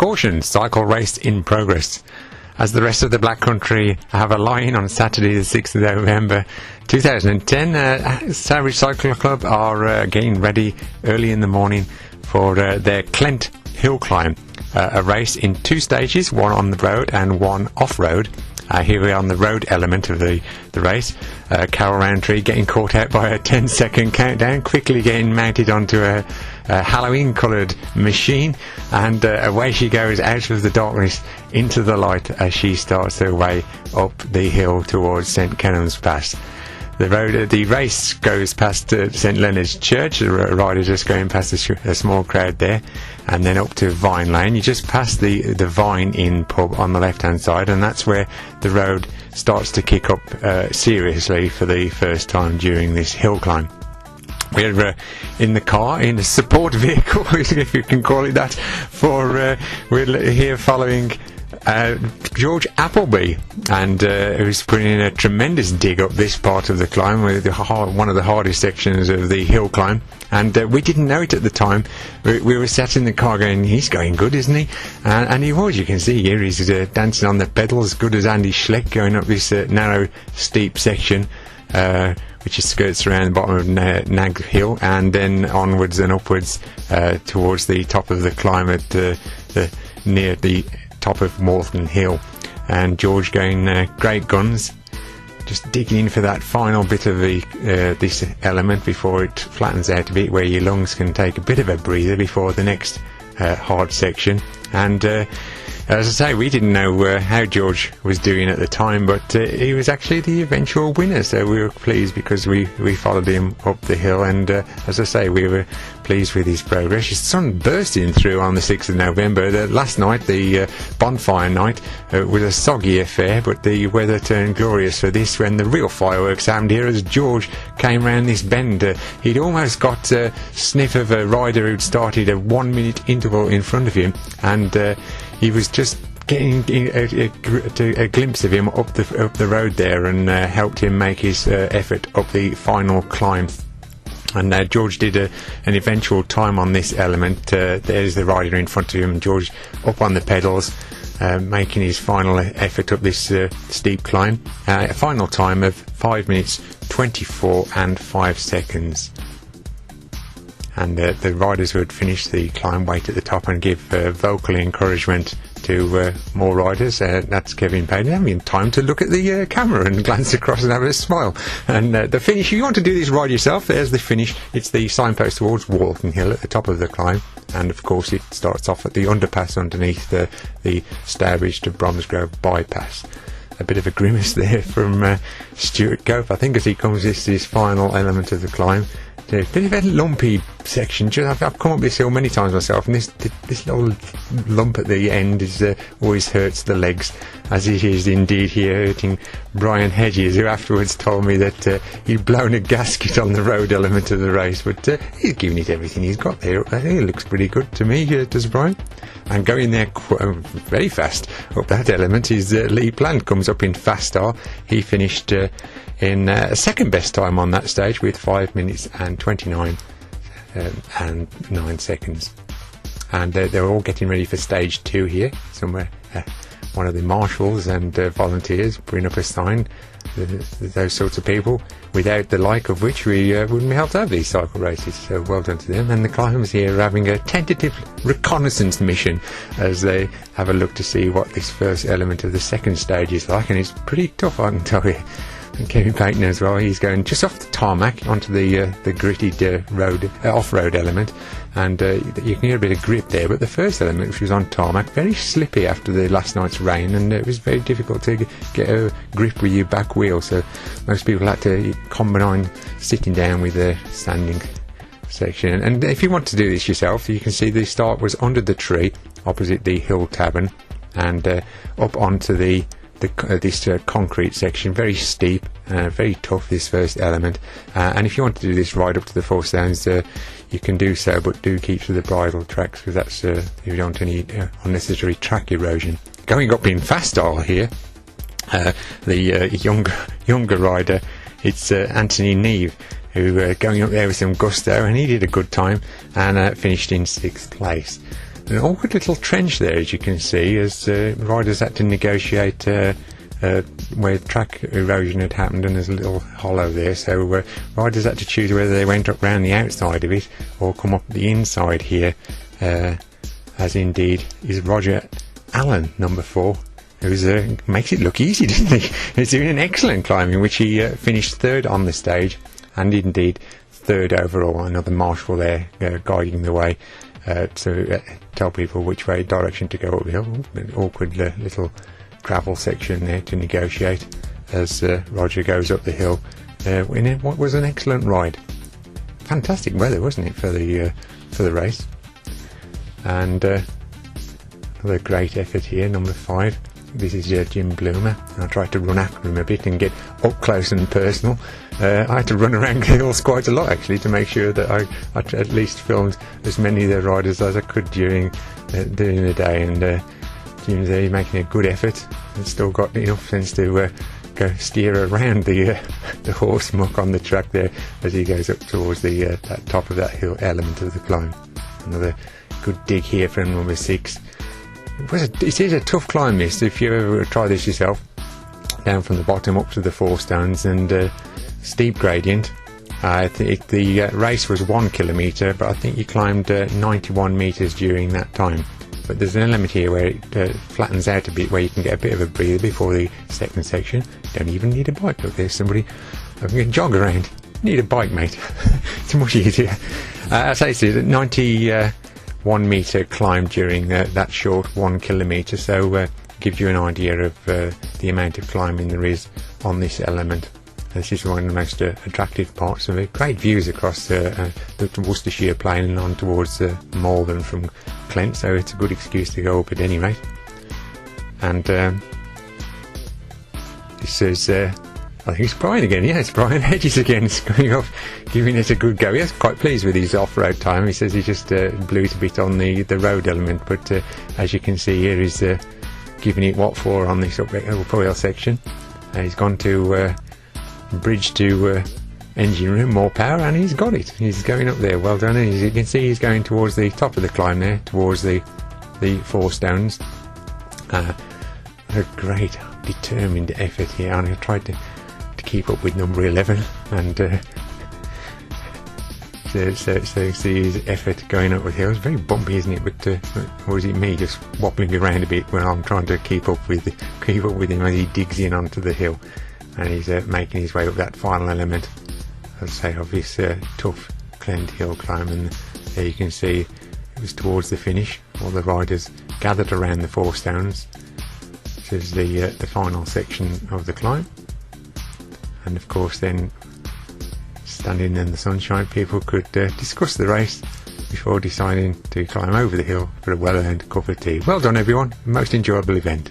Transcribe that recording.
Caution, cycle race in progress. As the rest of the Black Country have a line on Saturday the 6th of November 2010, Stourbridge Cycling Club are getting ready early in the morning for their Clent Hill climb, a race in 2 stages, one on the road and one off-road. Here we are on the road element of the race. Carol Roundtree getting caught out by a 10-second countdown, quickly getting mounted onto a Halloween-coloured machine, and away she goes out of the darkness into the light as she starts her way up the hill towards St Kennan's Pass. The race goes past St Leonard's Church, the rider just going past a small crowd there, and then up to Vine Lane. You just pass the Vine Inn pub on the left hand side, and that's where the road starts to kick up seriously for the first time during this hill climb. We're in the car, in a support vehicle, if you can call it that, we're here following George Appleby, and who's putting in a tremendous dig up this part of the climb, one of the hardest sections of the hill climb, and we didn't know it at the time. We were sat in the car going, he's going good, isn't he? And he was. You can see here he's dancing on the pedals, good as Andy Schleck, going up this narrow, steep section, which skirts around the bottom of Nag Hill, and then onwards and upwards towards the top of the climb at near the top of Morton Hill. And George going great guns, just digging in for that final bit of this element before it flattens out a bit, where your lungs can take a bit of a breather before the next hard section. And as I say, we didn't know how George was doing at the time, but he was actually the eventual winner, so we were pleased because we followed him up the hill, and as I say, we were pleased with his progress. His sun bursting through on the 6th of November. Last night, the bonfire night, was a soggy affair, but the weather turned glorious for this when the real fireworks happened here as George came round this bend. He'd almost got a sniff of a rider who'd started a 1-minute interval in front of him, and he was just getting a glimpse of him up the road there, and helped him make his effort up the final climb. And George did an eventual time on this element. There's the rider in front of him, and George up on the pedals, making his final effort up this steep climb. A final time of 5 minutes 24 and 5 seconds. And the riders who had finished the climb wait at the top and give vocal encouragement to more riders. That's Kevin Payne having time to look at the camera and glance across and have a smile. And the finish, if you want to do this ride yourself, there's the finish. It's the signpost towards Walton Hill at the top of the climb, and of course it starts off at the underpass underneath the Stourbridge to Bromsgrove bypass. A bit of a grimace there from Stuart Gope, I think, as he comes this final element of the climb. A bit of a lumpy section. I've come up this hill many times myself, and this little lump at the end always hurts the legs, as it is indeed here hurting Brian Hedges, who afterwards told me that he'd blown a gasket on the road element of the race, but he's giving it everything he's got there. I think it looks pretty good to me, does Brian? And going there very fast up that element is Lee Plant, comes up in fast style. He finished in second best time on that stage with 5 minutes and 29 and 9 seconds. And they're all getting ready for stage 2 here somewhere. One of the marshals and volunteers bring up a sign, those sorts of people, without the like of which we wouldn't be able to have these cycle races. So well done to them. And the climbers here are having a tentative reconnaissance mission as they have a look to see what this first element of the second stage is like, and it's pretty tough, I can tell you. And Kevin Payton as well, he's going just off the tarmac onto the gritty road off-road element, and you can hear a bit of grip there, but the first element, which was on tarmac, very slippy after the last night's rain, and it was very difficult to get a grip with your back wheel, so most people had to combine sitting down with the standing section. And if you want to do this yourself, you can see the start was under the tree opposite the Hill Tavern, and up onto this concrete section, very steep, very tough, this first element, and if you want to do this ride up to the Four Stones, you can do so, but do keep to the bridle tracks, because that's if you don't want any unnecessary track erosion. Going up in fast style here, the younger rider, it's Anthony Neve, who going up there with some gusto, and he did a good time and finished in 6th place. an awkward little trench there, as you can see, as riders had to negotiate where track erosion had happened, and there's a little hollow there, so riders had to choose whether they went up round the outside of it or come up the inside here, as indeed is Roger Allen, number 4, who makes it look easy, doesn't he? He's doing an excellent climb in which he finished 3rd on the stage, and indeed 3rd overall. Another marshal there guiding the way to tell people which direction to go up the hill. An awkward little gravel section there to negotiate as Roger goes up the hill in what was an excellent ride. Fantastic weather, wasn't it, for the race? And another great effort here, number 5. This is Jim Bloomer. I tried to run after him a bit and get up close and personal. I had to run around the hills quite a lot, actually, to make sure that I at least filmed as many of the riders as I could during the day. And Jim's there making a good effort and still got enough sense to go steer around the horse muck on the track there as he goes up towards the that top of that hill element of the climb. Another good dig here from number 6. It is a tough climb, this, if you ever try this yourself. Down from the bottom up to the 4 stones, and steep gradient. I think the race was 1 kilometre, but I think you climbed 91 metres during that time. But there's an element here where it flattens out a bit, where you can get a bit of a breather before the second section. Don't even need a bike. Look, there's somebody who can jog around. Need a bike, mate. It's much easier. As I say, 91 metre climb during that short 1 kilometre, so gives you an idea of the amount of climbing there is on this element. This is one of the most attractive parts of it. Great views across the Worcestershire plain and on towards Malvern from Clent, so it's a good excuse to go up at any rate. And this is, I think it's Brian again. Yeah, it's Brian Hedges again. It's going off, giving it a good go. He's quite pleased with his off-road time. He says he just blew it a bit on the road element, but as you can see here, he's giving it what for on this uphill section. He's gone to bridge to engine room, more power, and he's got it. He's going up there, well done. And as you can see, he's going towards the top of the climb there, towards the 4 stones. A great determined effort here, and I tried to keep up with number 11, and so see his effort going up with hills. Very bumpy, isn't it? But or is it me just wobbling around a bit when I'm trying to keep up with him as he digs in onto the hill, and he's making his way up that final element, as I say, of this tough Clent Hill climb. And there you can see it was towards the finish. All the riders gathered around the 4 stones. This is the final section of the climb, and of course then, standing in the sunshine, people could discuss the race before deciding to climb over the hill for a well-earned cup of tea. Well done, everyone. Most enjoyable event.